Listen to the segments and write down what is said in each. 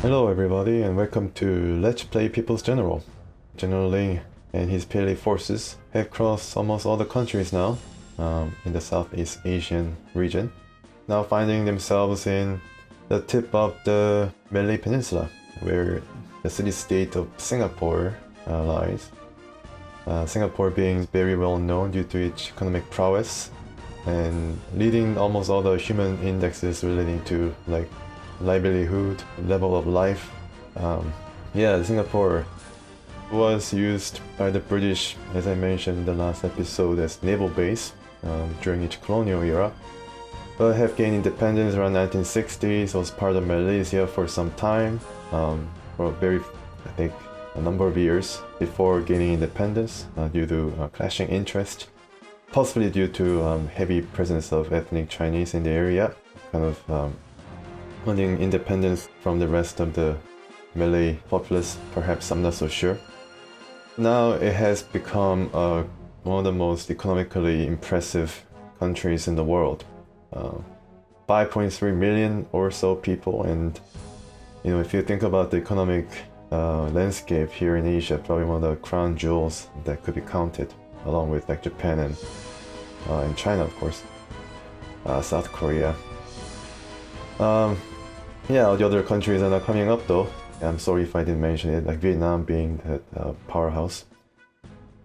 Hello everybody and welcome to Let's Play People's General. General Ling and his PLA forces have crossed almost all the countries now in the Southeast Asian region, now finding themselves in the tip of the Malay Peninsula, where the city-state of Singapore lies. Singapore being very well known due to its economic prowess and leading almost all the human indexes relating to like livelihood, level of life. Singapore was used by the British, as I mentioned in the last episode, as naval base during its colonial era, but have gained independence around 1960s, was part of Malaysia for some time, for a number of years before gaining independence due to clashing interest, possibly due to heavy presence of ethnic Chinese in the area, kind of wanting independence from the rest of the Malay populace, perhaps, I'm not so sure. Now it has become one of the most economically impressive countries in the world. 5.3 million or so people, and you know, if you think about the economic landscape here in Asia, probably one of the crown jewels that could be counted, along with like Japan and China, of course, South Korea. All the other countries are not coming up though. I'm sorry if I didn't mention it, like Vietnam being the powerhouse.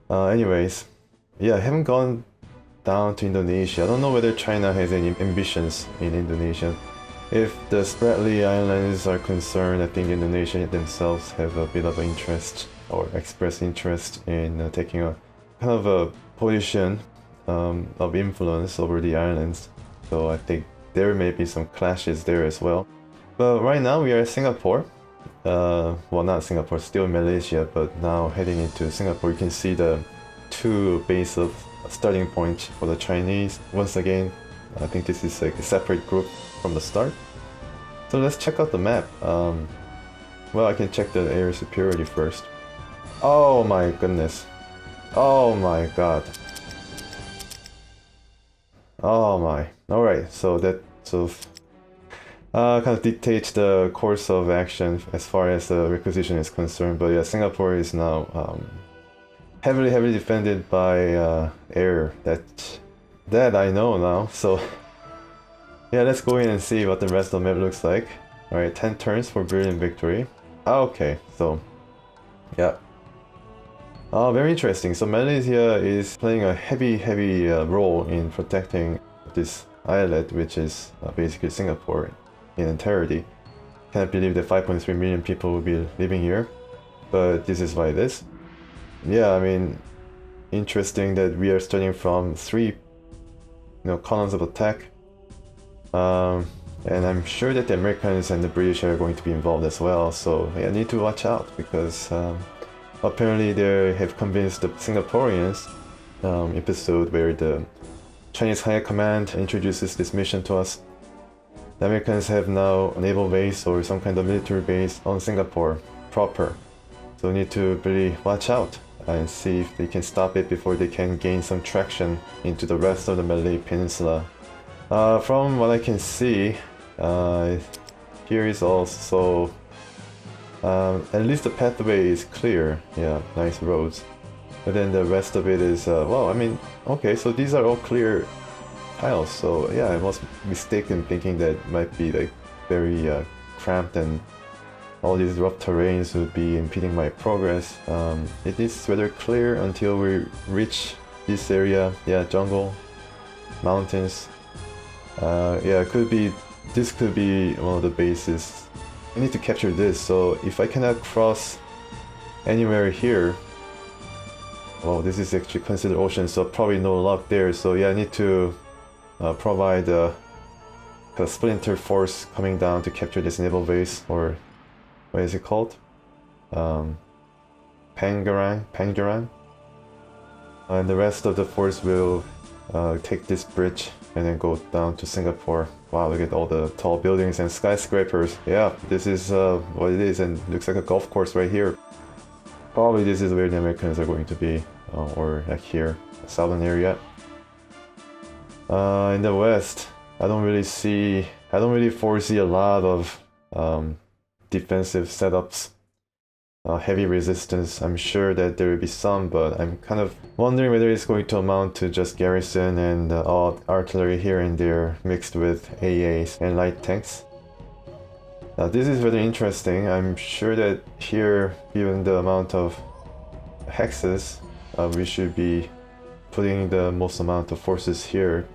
I haven't gone down to Indonesia. I don't know whether China has any ambitions in Indonesia. If the Spratly Islands are concerned, I think Indonesia themselves have a bit of interest or express interest in taking a kind of a position of influence over the islands. So I think there may be some clashes there as well. But right now we are in Singapore. Not Singapore, still Malaysia, but now heading into Singapore. You can see the two base of starting point for the Chinese. Once again, I think this is like a separate group from the start. So let's check out the map. I can check the air superiority first. Oh my goodness. Oh my god. Oh my. Alright, so that kind of dictates the course of action as far as the requisition is concerned. But yeah, Singapore is now heavily defended by air. That I know now. So yeah, let's go in and see what the rest of the map looks like. Alright, 10 turns for brilliant victory. Okay, so yeah. Very interesting. So Malaysia is playing a heavy role in protecting this islet, which is basically Singapore in entirety. Can't believe that 5.3 million people will be living here, but this is why it is. Yeah, I mean, interesting that we are starting from three, columns of attack, and I'm sure that the Americans and the British are going to be involved as well. So yeah, I need to watch out because apparently they have convinced the Singaporeans. Episode where the Chinese High Command introduces this mission to us. The Americans have now a naval base or some kind of military base on Singapore proper. So we need to really watch out and see if they can stop it before they can gain some traction into the rest of the Malay Peninsula. From what I can see, here is also at least the pathway is clear. Yeah, nice roads. But then the rest of it is, okay, so these are all clear tiles. So yeah, I was mistaken thinking that it might be like very cramped and all these rough terrains would be impeding my progress. It is rather clear until we reach this area. Yeah, jungle, mountains. This could be one of the bases. I need to capture this, so if I cannot cross anywhere here, this is actually considered ocean, so probably no luck there. So yeah, I need to provide a splinter force coming down to capture this naval base, or what is it called? Pengerang. And the rest of the force will take this bridge and then go down to Singapore. Wow, look at all the tall buildings and skyscrapers. Yeah, this is what it is, and looks like a golf course right here. Probably this is where the Americans are going to be, or like here, southern area. In the west, I don't really foresee a lot of defensive setups, heavy resistance. I'm sure that there will be some, but I'm kind of wondering whether it's going to amount to just garrison and artillery here and there mixed with AAs and light tanks. Now this is very interesting. I'm sure that here, given the amount of hexes, we should be putting the most amount of forces here.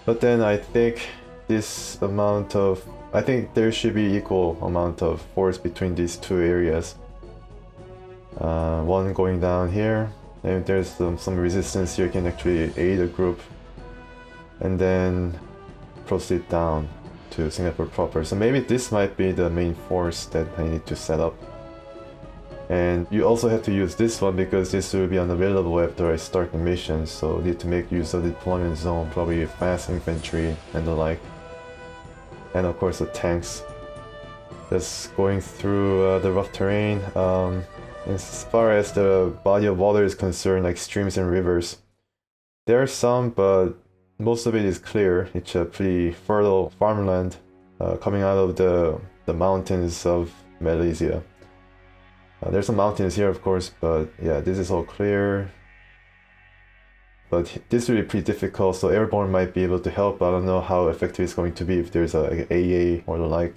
But then I think this amount of... I think there should be equal amount of force between these two areas. One going down here, and if there's some resistance here, can actually aid a group. And then proceed down to Singapore proper. So maybe this might be the main force that I need to set up. And you also have to use this one because this will be unavailable after I start the mission, so need to make use of the deployment zone, probably fast infantry and the like. And of course the tanks. Just going through the rough terrain. As far as the body of water is concerned, like streams and rivers, there are some, but most of it is clear. It's a pretty fertile farmland coming out of the mountains of Malaysia. There's some mountains here, of course, but yeah, this is all clear. But this will be pretty difficult, so airborne might be able to help. I don't know how effective it's going to be if there's a AA or the like.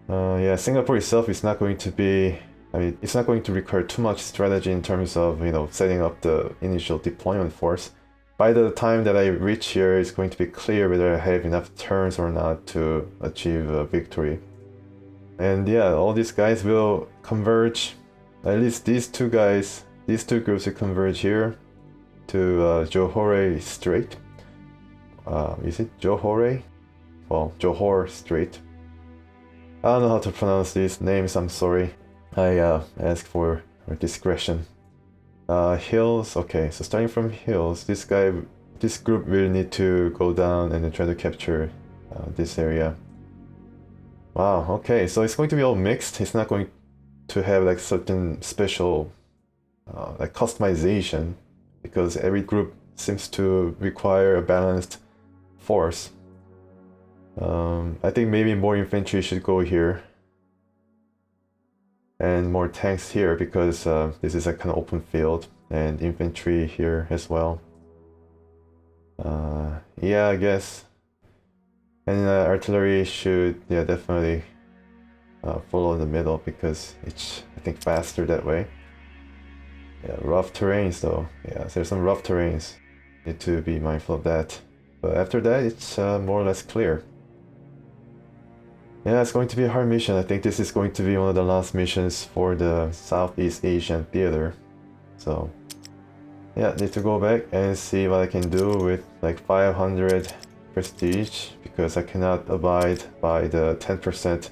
Yeah, Singapore itself is not going to be... I mean, it's not going to require too much strategy in terms of, you know, setting up the initial deployment force. By the time that I reach here, it's going to be clear whether I have enough turns or not to achieve a victory. And yeah, all these guys will converge. At least these two guys, these two groups will converge here to Jahore Strait. Is it Jahore? Well, Jahore Strait. I don't know how to pronounce these names, I'm sorry. I ask for discretion. Hills, okay, so starting from hills, this group will need to go down and then try to capture this area. Wow, okay, so it's going to be all mixed. It's not going to have like certain special like customization, because every group seems to require a balanced force. I think maybe more infantry should go here and more tanks here, because this is a kind of open field, and infantry here as well. Yeah, I guess. And artillery should, yeah, definitely follow in the middle, because it's, I think, faster that way. Yeah, rough terrains though. Yeah, there's some rough terrains. Need to be mindful of that. But after that, it's more or less clear. Yeah, it's going to be a hard mission. I think this is going to be one of the last missions for the Southeast Asian theater. So, yeah, need to go back and see what I can do with like 500 prestige, because I cannot abide by the 10%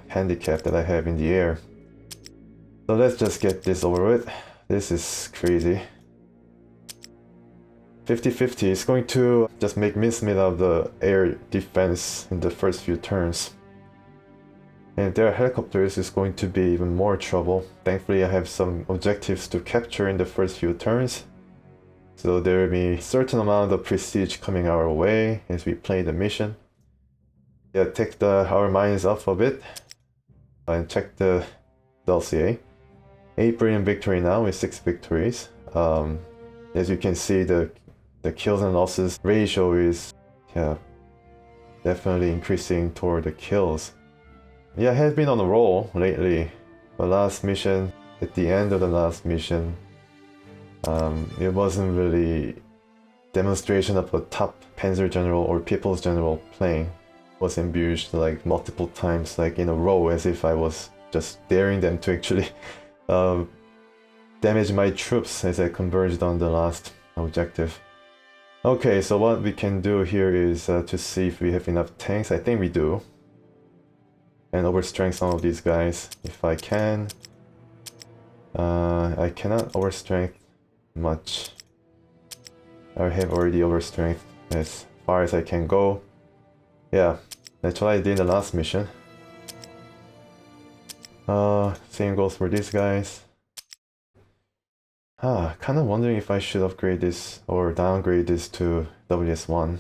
handicap that I have in the air. So let's just get this over with. This is crazy. 50-50 is going to just make mincemeat of the air defense in the first few turns. And if there are helicopters, it's going to be even more trouble. Thankfully, I have some objectives to capture in the first few turns. So there will be a certain amount of prestige coming our way as we play the mission. Yeah, take our minds up a bit and check the LCA. 8 brilliant victory now with 6 victories. As you can see, the kills and losses ratio is, yeah, definitely increasing toward the kills. Yeah, I have been on a roll lately. The last mission, at the end of the last mission, it wasn't really demonstration of a top Panzer General or People's General playing. It was ambushed like multiple times, like in a row, as if I was just daring them to actually damage my troops as I converged on the last objective. Okay, so what we can do here is to see if we have enough tanks. I think we do. And overstrength some of these guys if I can. I cannot overstrength much. I have already overstrength as far as I can go. Yeah, that's what I did in the last mission. Same goes for these guys. Kind of wondering if I should upgrade this or downgrade this to WS1.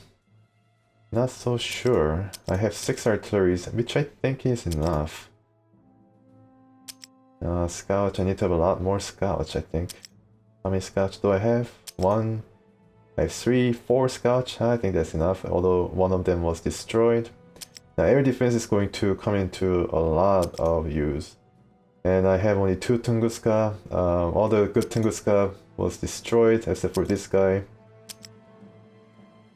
Not so sure. I have 6 artilleries, which I think is enough. Scouts, I need to have a lot more scouts, I think. How many scouts do I have? 1. I have 3, 4 scouts. I think that's enough, although one of them was destroyed. Now air defense is going to come into a lot of use. And I have only 2 Tunguska. All the good Tunguska was destroyed, except for this guy.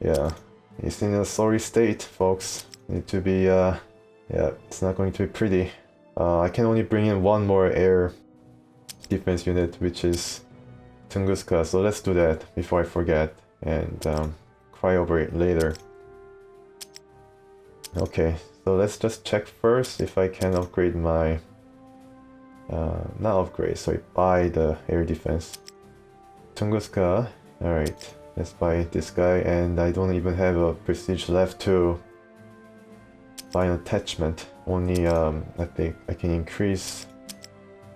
Yeah, he's in a sorry state, folks. Need to be, yeah, it's not going to be pretty. I can only bring in 1 more air defense unit, which is Tunguska, so let's do that before I forget and cry over it later. Okay, so let's just check first if I can upgrade my... not upgrade, sorry, buy the air defense. Tunguska, alright, let's buy this guy, and I don't even have a prestige left to buy an attachment. Only, I think I can increase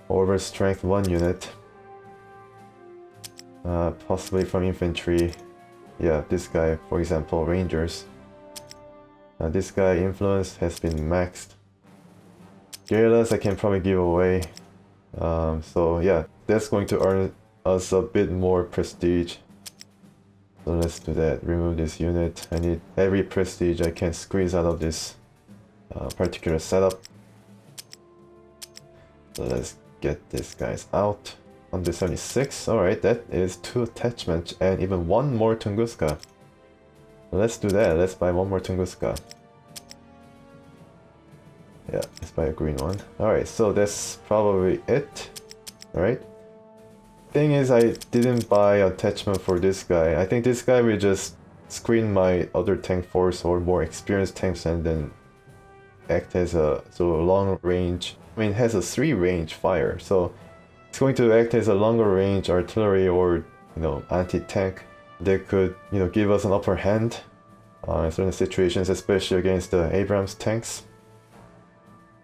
over strength 1 unit. Possibly from infantry. Yeah, this guy, for example, rangers. This guy, influence, has been maxed. Guerrillas I can probably give away. So yeah, that's going to earn us a bit more prestige. So let's do that. Remove this unit. I need every prestige I can squeeze out of this particular setup. So let's get these guys out. 176. Alright, that is 2 attachments and even 1 more Tunguska. Let's do that. Let's buy 1 more Tunguska. Yeah, let's buy a green one. Alright, so that's probably it. Alright. Thing is, I didn't buy attachment for this guy. I think this guy will just screen my other tank force or more experienced tanks and then act as a long range. I mean, it has a 3 range fire, so it's going to act as a longer range artillery or, anti-tank that could, give us an upper hand in certain situations, especially against the Abrams tanks.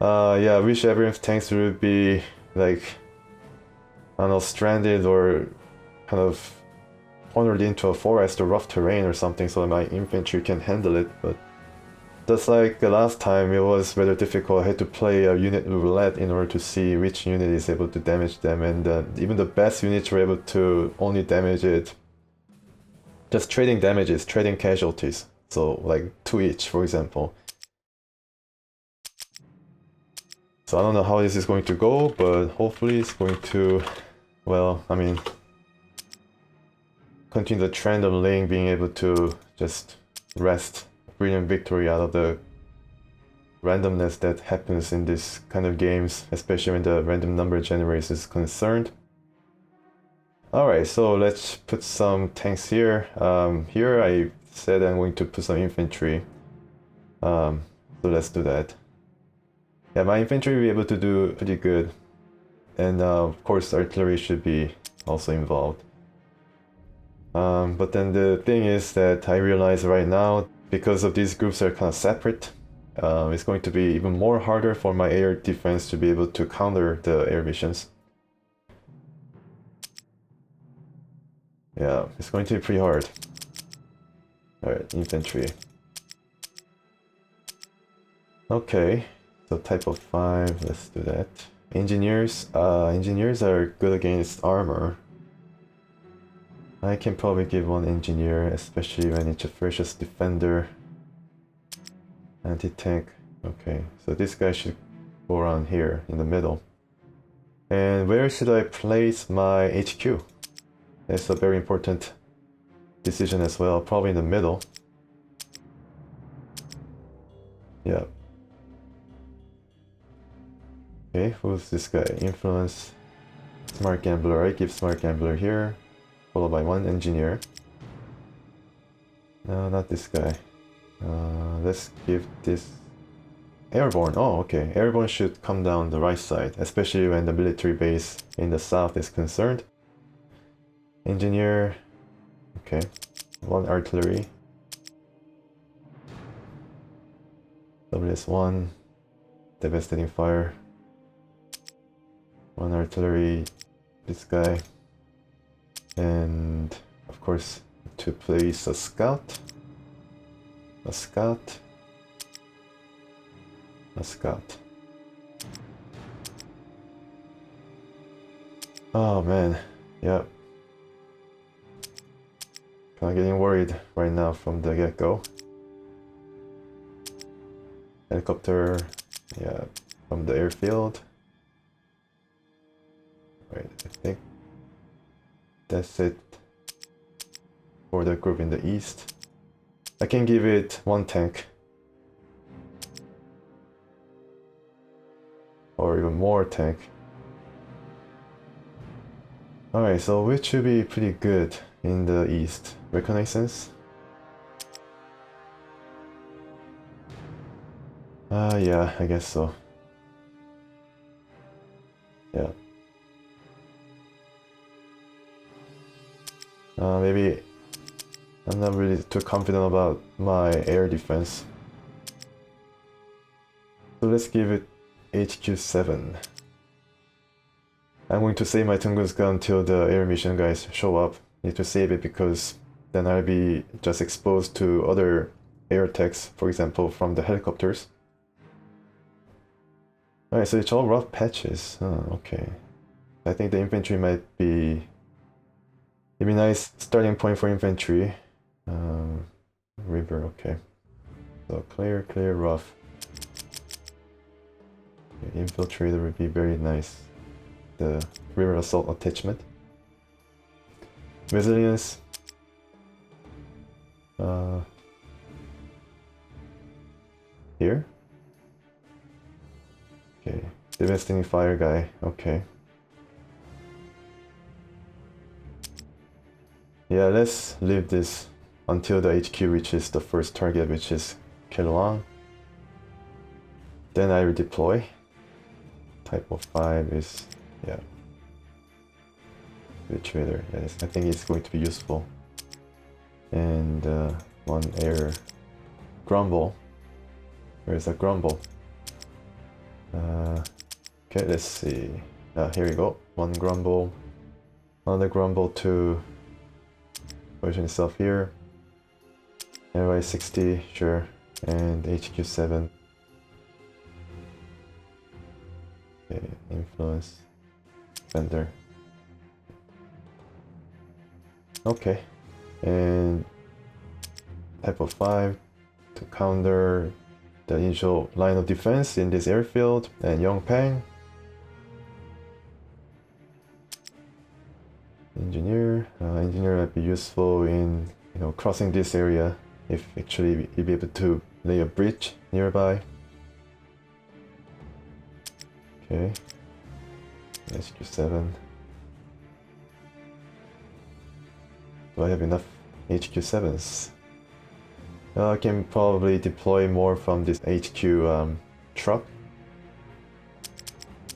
Yeah, I wish Abrams tanks would be like, I don't know, stranded or kind of cornered into a forest or rough terrain or something so my infantry can handle it, but just like the last time, it was rather difficult. I had to play a unit roulette in order to see which unit is able to damage them, and even the best units were able to only damage it just trading damages, trading casualties, so like 2 each, for example. So I don't know how this is going to go, but hopefully it's going to, well, I mean, continue the trend of Ling being able to just wrest brilliant victory out of the randomness that happens in this kind of games, especially when the random number generator is concerned. Alright, so let's put some tanks here. Here I said I'm going to put some infantry. So let's do that. Yeah, my infantry will be able to do pretty good. And of course artillery should be also involved. But then the thing is that I realize right now, because of these groups are kind of separate, it's going to be even more harder for my air defense to be able to counter the air missions. Yeah, it's going to be pretty hard. Alright, infantry. Okay, so type of 5, let's do that. Engineers, engineers are good against armor. I can probably give 1 engineer, especially when it's a ferocious defender. Anti-tank. Okay, so this guy should go around here in the middle. And where should I place my HQ? That's a very important decision as well. Probably in the middle. Yeah. Okay, who's this guy? Influence. Smart Gambler. I give Smart Gambler here. Followed by 1 engineer. No, not this guy. Let's give this airborne. Oh, okay. Airborne should come down the right side, especially when the military base in the south is concerned. Engineer. Okay. 1 artillery. WS1. Devastating fire. 1 artillery. This guy. And of course to place a scout. A scout. A scout. Oh man, yep. Kinda getting worried right now from the get-go. Helicopter, yeah, from the airfield. Right, I think that's it for the group in the east. I can give it 1 tank. Or even more tank. Alright, so which should be pretty good in the east? Reconnaissance? Yeah, I guess so. Yeah. Maybe I'm not really too confident about my air defense. So let's give it HQ7. I'm going to save my Tunguska until the air mission guys show up. Need to save it because then I'll be just exposed to other air attacks, for example, from the helicopters. Alright, so it's all rough patches. Oh, okay. I think the infantry might be... It'd be nice starting point for infantry. River, okay. So clear, clear, rough. Okay, infiltrator would be very nice. The river assault attachment. Resilience. Here? Okay. Devastating fire guy, okay. Yeah, let's leave this until the HQ reaches the first target, which is Keluang. Then I will deploy. Type of 5 is, yeah. Trader, yes, I think it's going to be useful. And 1 air grumble. Where's the grumble? Okay, let's see. Here we go. 1 grumble. Another grumble to position itself here. Airway 60, sure. And HQ7. Okay, influence. Vendor. Okay. And type of 5 to counter the initial line of defense in this airfield, and Yongpeng. Engineer. Engineer might be useful in, you know, crossing this area if actually you'll be able to lay a bridge nearby. Okay. HQ7. Do I have enough HQ7s? I can probably deploy more from this HQ truck.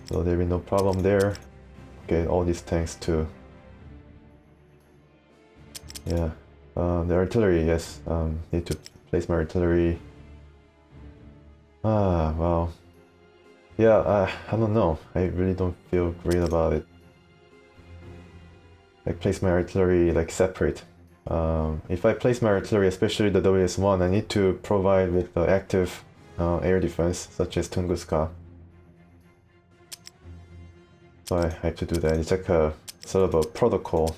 So there'll be no problem there. Okay, all these tanks too. Yeah, the artillery, yes. Need to place my artillery. Wow. Yeah, I don't know. I really don't feel great about it. I place my artillery like separate. If I place my artillery, especially the WS1, I need to provide with active air defense, such as Tunguska. So I have to do that. It's like a sort of a protocol.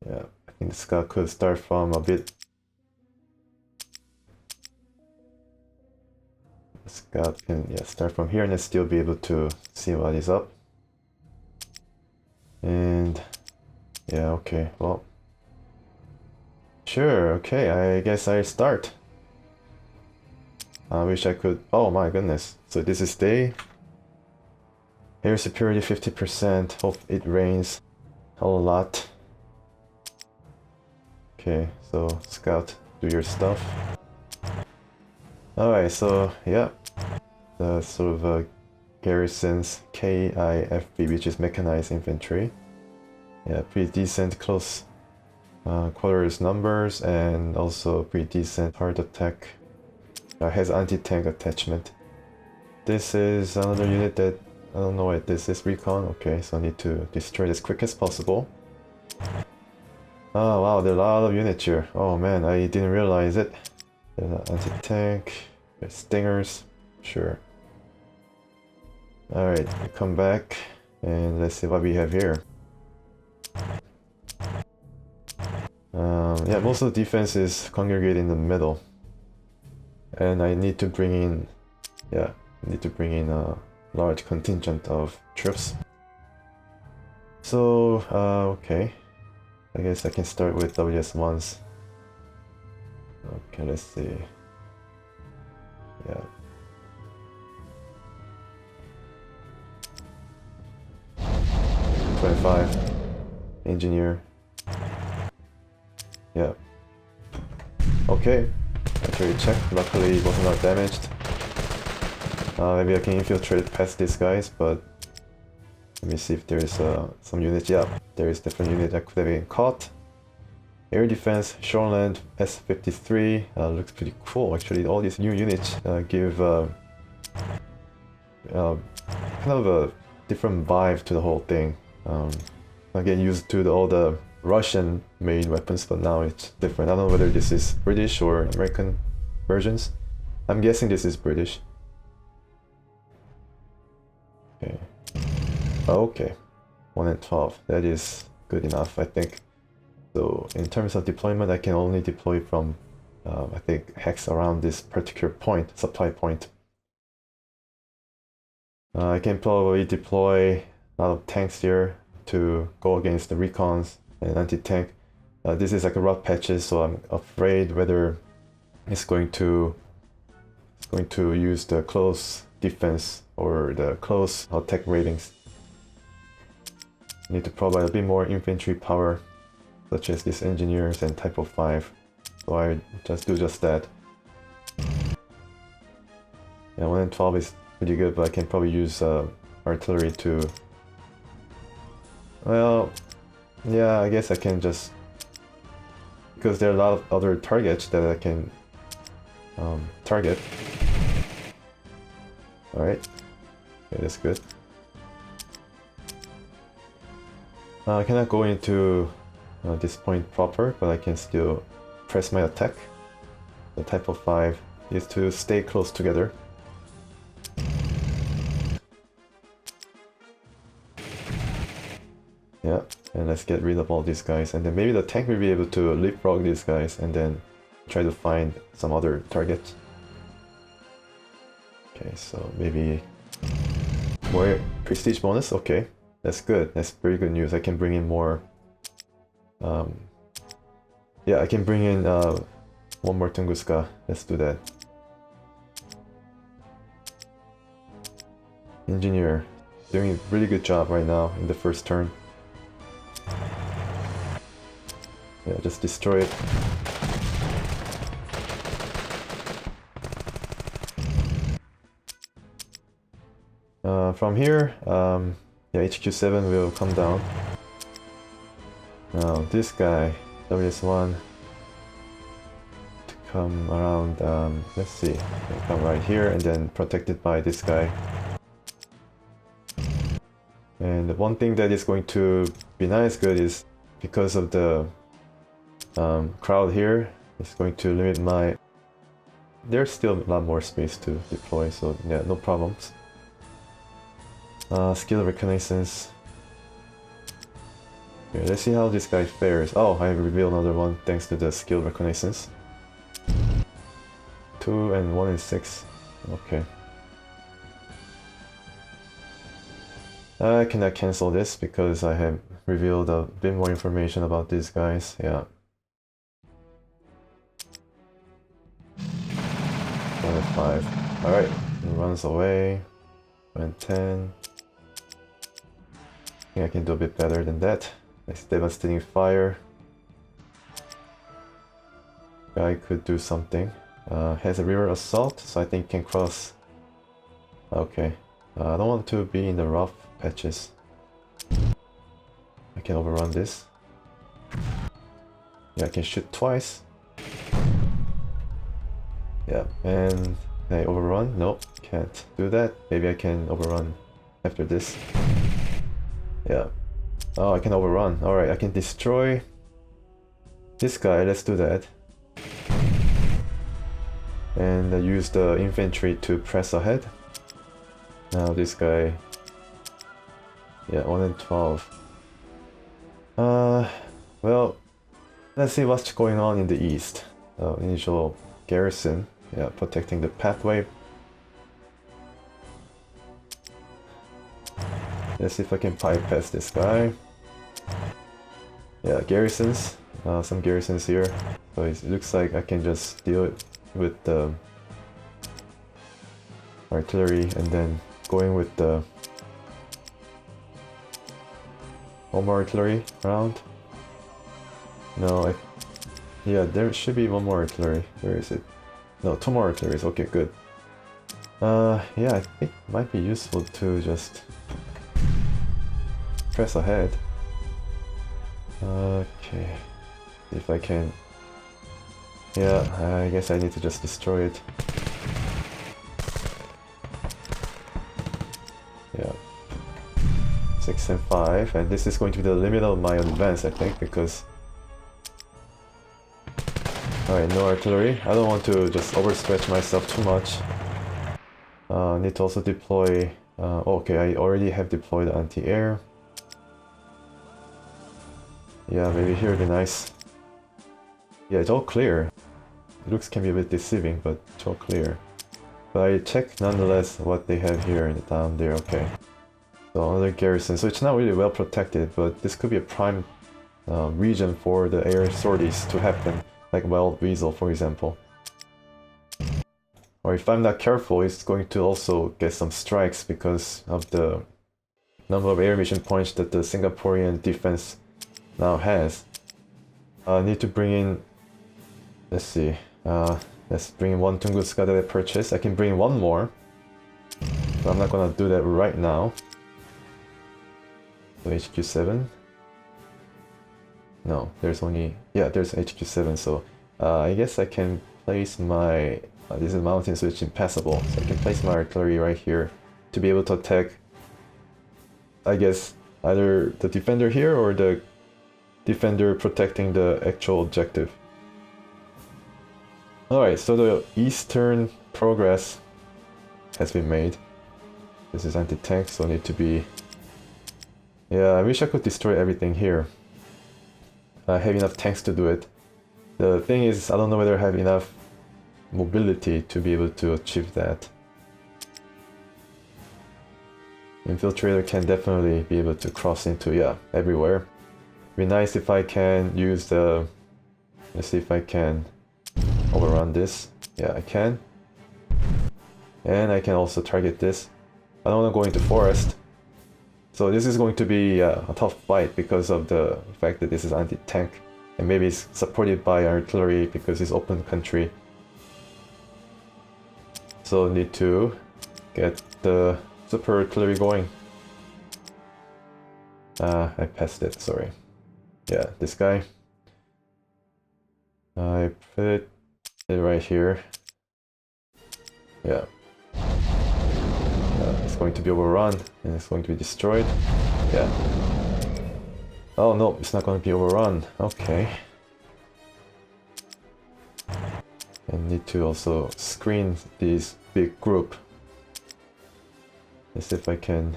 Yeah, I think the scout could start from a bit. The scout can start from here and still be able to see what is up. And yeah, okay, well, sure, okay, I guess I start. I wish I could. Oh my goodness. So this is day. Air superiority 50%. Hope it rains a lot. Okay, so scout, do your stuff. Alright, so yeah, the sort of garrisons KIFB, which is mechanized infantry. Yeah, pretty decent close quarters numbers, and also pretty decent hard attack. Has anti-tank attachment. This is another unit that I don't know what this is. Recon. Okay, so I need to destroy it as quick as possible. Oh wow, there are a lot of units here. Oh man, I didn't realize it. There's an anti-tank, there's stingers, sure. Alright, come back and let's see what we have here. Yeah, most of the defense is congregated in the middle. And I need to bring in, a large contingent of troops. So, okay. I guess I can start with WS1s. Okay, let's see. Yeah. .5 engineer. Yeah. Okay. Actually checked. Luckily it was not damaged. Maybe I can infiltrate past these guys, but let me see if there is some units. Yeah, there is different unit that could have been caught. Air defense, shoreland, S-53. Looks pretty cool. Actually, all these new units give kind of a different vibe to the whole thing. I get used to all the Russian made weapons, but now it's different. I don't know whether this is British or American versions. I'm guessing this is British. Okay. Okay. 1 and 12. That is good enough, I think. So in terms of deployment, I can only deploy from, I think, hex around this particular point, supply point. I can probably deploy a lot of tanks here to go against the recons and anti-tank. This is like a rough patches, so I'm afraid whether it's going to use the close defense or the close attack ratings. Need to provide a bit more infantry power, such as these engineers and type of 5. So I do just that. Yeah, 1 and 12 is pretty good, but I can probably use artillery to... Well, yeah, I guess I can just... Because there are a lot of other targets that I can target. Alright. Okay, that's good. I cannot go into this point proper, but I can still press my attack. The type of 5 is to stay close together. Yeah, and let's get rid of all these guys, and then maybe the tank will be able to leapfrog these guys and then try to find some other target. Okay, so maybe more prestige bonus. Okay, that's good. That's very good news. I can bring in more. Yeah, I can bring in one more Tunguska. Let's do that. Engineer, doing a really good job right now in the first turn. Yeah, just destroy it. From here, yeah, HQ7 will come down. Now this guy, WS1, to come around, let's see, come right here and then protected by this guy. And the one thing that is going to be nice good is because of the crowd here, it's going to limit my... There's still a lot more space to deploy, so yeah, no problems. Skill reconnaissance. Okay, let's see how this guy fares. Oh, I revealed another one thanks to the skill reconnaissance. 2 and 1 and 6. Okay. I cannot cancel this because I have revealed a bit more information about these guys. Yeah. 1 and 5. Alright, he runs away. 1 and 10. I think I can do a bit better than that. Nice devastating fire. Guy could do something. Has a river assault, so I think can cross. Okay. I don't want to be in the rough patches. I can overrun this. Yeah, I can shoot twice. Yeah, and can I overrun? Nope, can't do that. Maybe I can overrun after this. Yeah. Oh, I can overrun. Alright, I can destroy This guy, let's do that. And use the infantry to press ahead. Now this guy, yeah, 1 and 12. Well, let's see what's going on in the east. Initial garrison, yeah, protecting the pathway. Let's see if I can bypass this guy. Yeah, garrisons, some garrisons here. So it looks like I can just deal with the artillery and then going with the home artillery round. No, yeah, there should be one more artillery. Where is it? No, 2 more artilleries. Okay, good. Yeah, I think it might be useful to just press ahead. Okay, if I can. Yeah, I guess I need to just destroy it. Yeah. 6 and 5, and this is going to be the limit of my advance, I think, because... Alright, no artillery. I don't want to just overstretch myself too much. Need to also deploy... okay, I already have deployed anti-air. Yeah, maybe here would be nice. Yeah, it's all clear. It looks can be a bit deceiving, but it's all clear. But I check nonetheless what they have here and down there, okay. So another garrison, so it's not really well protected, but this could be a prime region for the air sorties to happen, like Wild Weasel, for example. Or if I'm not careful, it's going to also get some strikes because of the number of air mission points that the Singaporean defense now has. I need to bring in, let's see, let's bring in 1 Tunguska that I purchased. I can bring in 1 more, but I'm not gonna do that right now. So HQ7. No, there's only, yeah, there's HQ7, so I guess I can place my, this is mountain, so it's impassable, so I can place my artillery right here to be able to attack, I guess, either the defender here or the defender protecting the actual objective. Alright, so the eastern progress has been made. This is anti-tank, so need to be... Yeah, I wish I could destroy everything here. I have enough tanks to do it. The thing is, I don't know whether I have enough mobility to be able to achieve that. Infiltrator can definitely be able to cross into, yeah, everywhere. Be nice if I can use the... Let's see if I can overrun this. Yeah, I can. And I can also target this. I don't want to go into forest. So this is going to be a tough fight because of the fact that this is anti-tank. And maybe it's supported by artillery because it's open country. So need to get the super artillery going. I passed it, sorry. Yeah, this guy. I put it right here. Yeah. It's going to be overrun and it's going to be destroyed. Yeah. Oh no, it's not going to be overrun. Okay. And need to also screen this big group. Let's see if I can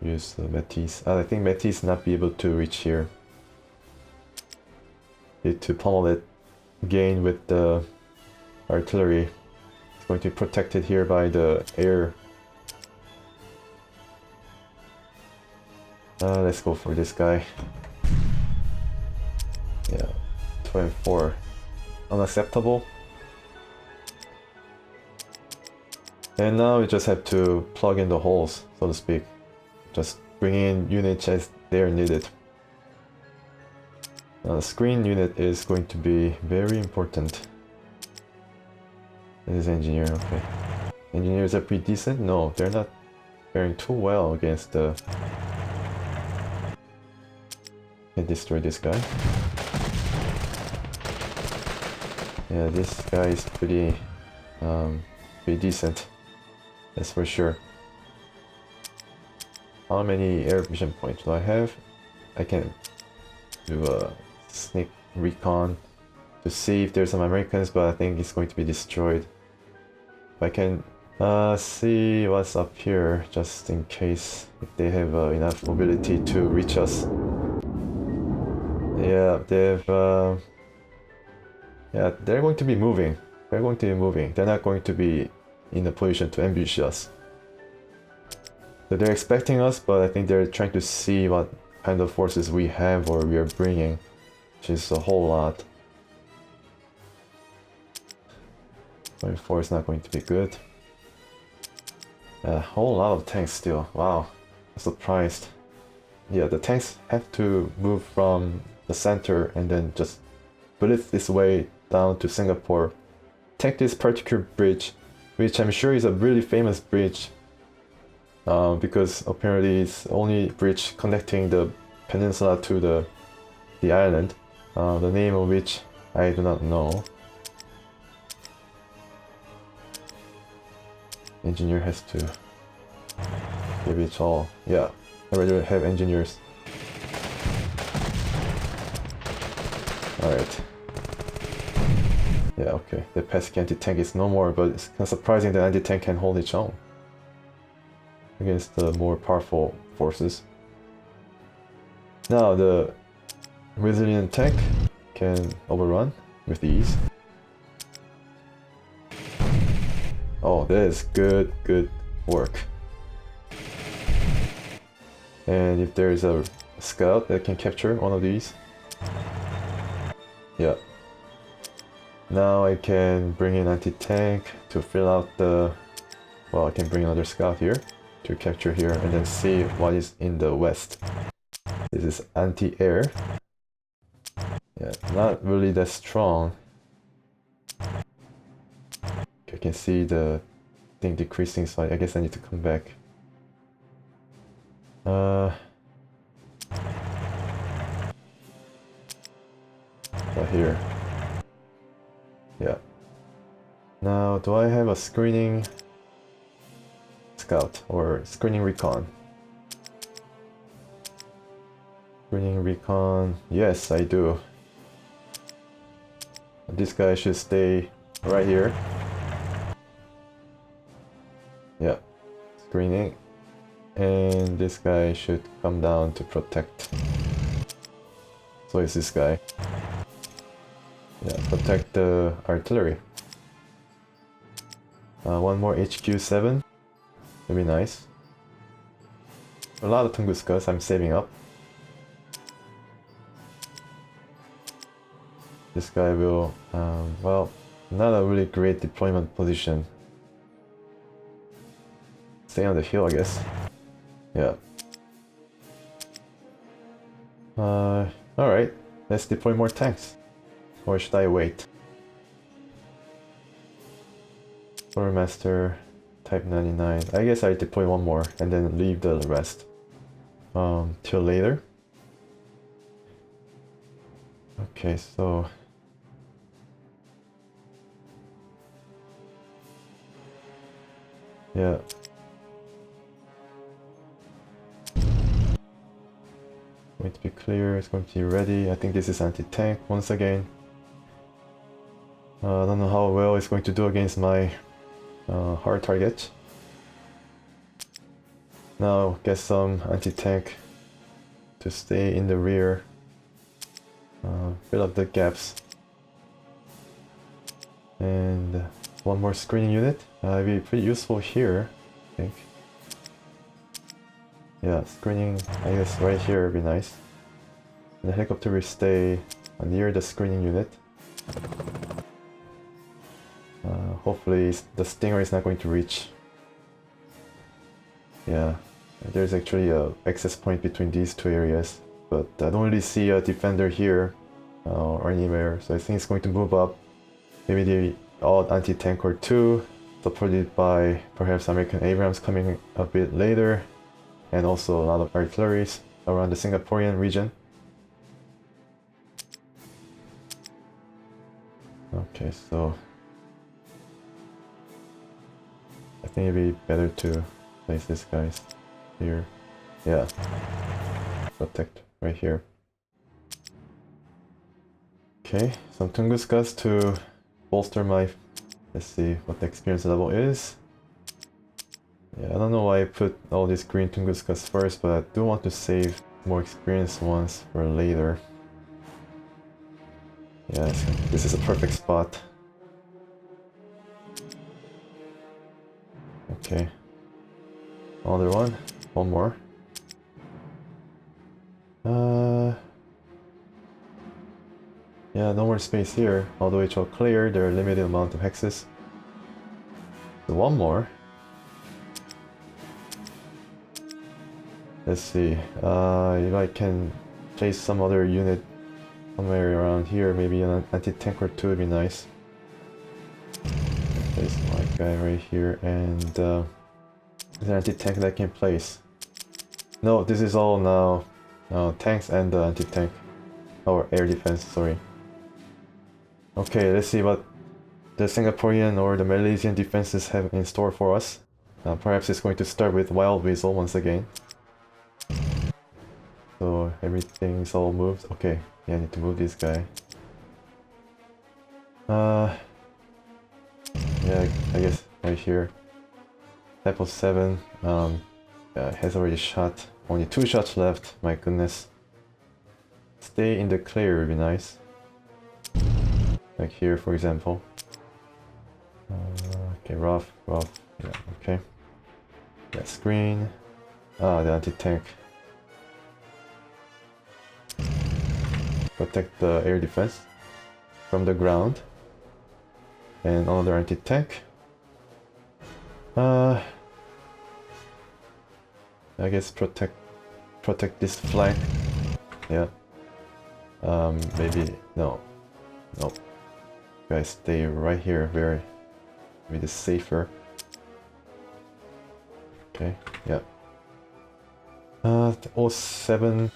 use the Metis. I think Metis not be able to reach here. Need to pummel it again with the artillery. It's going to be protected here by the air. Let's go for this guy. Yeah, 2 and 4. Unacceptable. And now we just have to plug in the holes, so to speak. Just bring in units as they are needed. The screen unit is going to be very important. This is engineer, okay. Engineers are pretty decent? No, they're not faring too well against the... Can destroy this guy. Yeah, this guy is pretty decent. That's for sure. How many air vision points do I have? I can do a sneak recon. to see if there's some Americans, but I think it's going to be destroyed. If I can see what's up here, just in case if they have enough mobility to reach us. Yeah, yeah, they're going to be moving. They're going to be moving. They're not going to be in a position to ambush us. So they're expecting us, but I think they're trying to see what kind of forces we have or we are bringing, which is a whole lot. 24 is not going to be good. A whole lot of tanks still. Wow, I'm surprised. Yeah, the tanks have to move from the center and then just blitz this way down to Singapore. Take this particular bridge, which I'm sure is a really famous bridge, because apparently it's the only bridge connecting the peninsula to the island, the name of which I do not know. Engineer has to give it all. Yeah, I rather have engineers. Alright. Yeah, okay. The pesky anti-tank is no more, but it's kind of surprising that anti-tank can hold its own against the more powerful forces. Now the resilient tank can overrun with ease. Oh, that is good work. And if there is a scout that can capture one of these, yeah. Now I can bring in anti-tank to fill out the... Well, I can bring another scout here to capture here and then see what is in the west. This is anti-air. Yeah, not really that strong. I can see the thing decreasing, so I guess I need to come back. Right here. Yeah. Now, do I have a screening scout or screening recon? Screening recon, yes, I do. This guy should stay right here. Yeah, screening. And this guy should come down to protect. So is this guy. Yeah, protect the artillery. One more HQ7. Would be nice. A lot of Tunguskas I'm saving up. This guy will, well, not a really great deployment position. Stay on the hill, I guess. Yeah. Alright, let's deploy more tanks. Or should I wait? Quartermaster, Type 99. I guess I deploy one more and then leave the rest till later. Okay, so yeah. Going to be clear, it's going to be ready. I think this is anti-tank once again. I don't know how well it's going to do against my hard target. Now get some anti-tank to stay in the rear. Fill up the gaps. And one more screening unit. It'd be pretty useful here, I think. Yeah, screening, I guess right here would be nice. And the helicopter will stay near the screening unit. Hopefully the Stinger is not going to reach. Yeah, there's actually a access point between these two areas, but I don't really see a defender here or anywhere, so I think it's going to move up. Maybe the odd anti-tank or two, supported by perhaps American Abrams coming a bit later, and also a lot of artilleries around the Singaporean region. Okay, so I think it'd be better to place these guys here. Yeah, protect right here. Okay, some Tunguska's to bolster my... Let's see what the experience level is. Yeah, I don't know why I put all these green Tunguska's first, but I do want to save more experienced ones for later. Yes, this is a perfect spot. Okay. Another one. One more. Yeah, no more space here. Although it's all clear, there are limited amount of hexes. So one more. Let's see. If I can place some other unit somewhere around here, maybe an anti-tank or two would be nice. Place my guy right here, and is there an anti-tank that I can place? No, this is all now tanks and anti-tank. Or air defense, sorry. Okay, let's see what the Singaporean or the Malaysian defenses have in store for us. Perhaps it's going to start with Wild Weasel once again. So everything's all moved. Okay, yeah, I need to move this guy. Yeah, I guess right here. Type of 7. Yeah, has already shot. Only 2 shots left. My goodness. Stay in the clear would be nice. Like here, for example. Okay, rough. Yeah, okay. Yeah, screen. Ah, the anti-tank. Protect the air defense from the ground. And another anti-tank. I guess protect this flank. Yeah. Maybe no. Guys, stay right here. Maybe safer. Okay. Yeah. 07.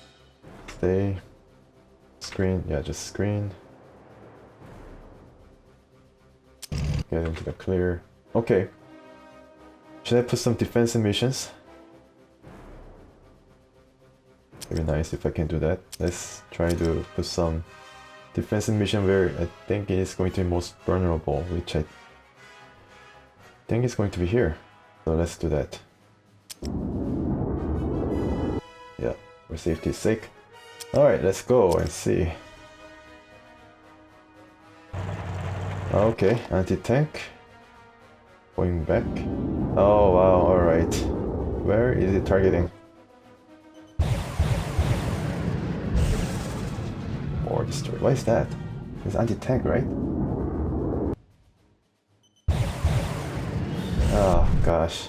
Stay. Screen. Yeah, just screen. Get into the clear. Okay. Should I put some defensive missions? It'd be nice if I can do that. Let's try to put some defensive mission where I think it is going to be most vulnerable, which I think is going to be here. So let's do that. Yeah, for safety's sake. Alright, let's go and see. Okay, anti-tank. Going back. Oh wow, alright. Where is it targeting? Or destroy. What is that? It's anti-tank, right? Oh gosh.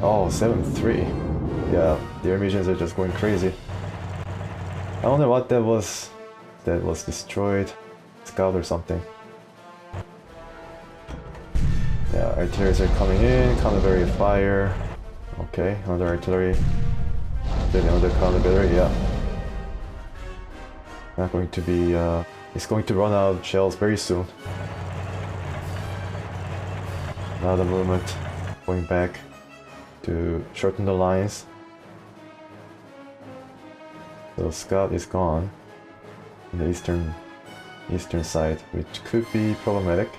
Oh, 7-3. Yeah, the air missions are just going crazy. I wonder what that was. That was destroyed. Scout or something. Yeah, artilleries are coming in. Counter battery fire. Okay, another artillery. Then another counter battery. Yeah. Not going to be. It's going to run out of shells very soon. Now the movement going back to shorten the lines. So Scout is gone in the eastern side, which could be problematic.